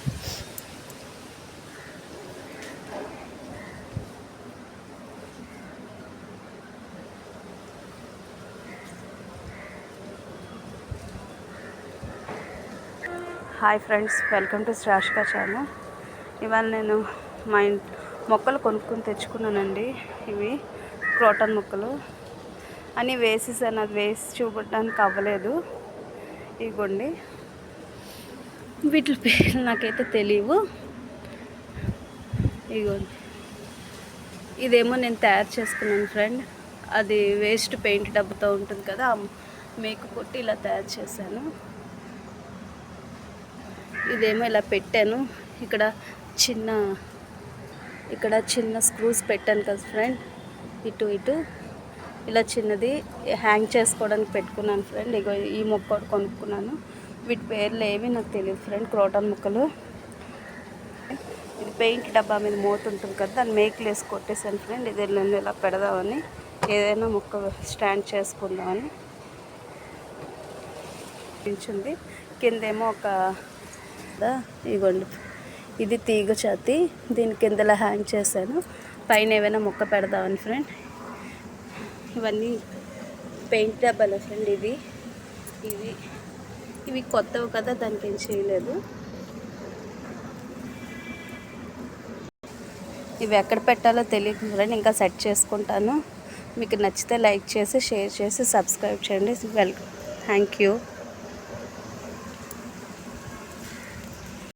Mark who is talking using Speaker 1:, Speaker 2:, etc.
Speaker 1: Hi friends, welcome to Shrashika channel. ఇవాళ నేను మా మొక్కలు కొనుక్కొని తెచ్చుకున్నానండి. ఇవి క్రోటన్ మొక్కలు అని వేసేసాను. అది వేసి చూపడానికి అవ్వలేదు. ఇదిగోండి, వీటి పేర్లు నాకైతే తెలియవు. ఇదిగోండి, ఇదేమో నేను తయారు చేసుకున్నాను ఫ్రెండ్. అది వేస్ట్ పెయింట్ డబ్బాతో ఉంటుంది కదా, మేకు కొట్టి ఇలా తయారు చేశాను. ఇదేమో ఇలా పెట్టాను. ఇక్కడ చిన్న స్క్రూస్ పెట్టాను కదా ఫ్రెండ్, ఇటు ఇలా చిన్నది హ్యాంగ్ చేసుకోవడానికి పెట్టుకున్నాను ఫ్రెండ్. ఇగో ఈ మొక్క ఒకటి కొనుక్కున్నాను. వీటి పేర్లు ఏవి నాకు తెలియదు ఫ్రెండ్. క్రోటన్ మొక్కలు. ఇది పెయింట్ డబ్బా మీద మూత ఉంటుంది కదా, దాన్ని మేకులు వేసి కొట్టేసాను ఫ్రెండ్. ఇది నేను ఇలా పెడదామని, ఏదైనా మొక్క స్టాండ్ చేసుకుందామని పెంచుంది. కిందేమో ఒక ఇగోండి, ఇది తీగ ఛాతి, దీని కిందలా హ్యాంగ్ చేశాను. పైన ఏమైనా మొక్క పెడదామని ఫ్రెండ్. ఇవన్నీ పెయింట్ డబ్బాలే ఫ్రెండ్. ఇవి కొత్తవి కదా, దానికి ఏం చేయలేదు. ఇవి ఎక్కడ పెట్టాలో తెలియదు ఫ్రెండ్, ఇంకా సెట్ చేసుకుంటాను. మీకు నచ్చితే లైక్ చేసి, షేర్ చేసి, సబ్స్క్రైబ్ చేయండి. వెల్కమ్. Thank you.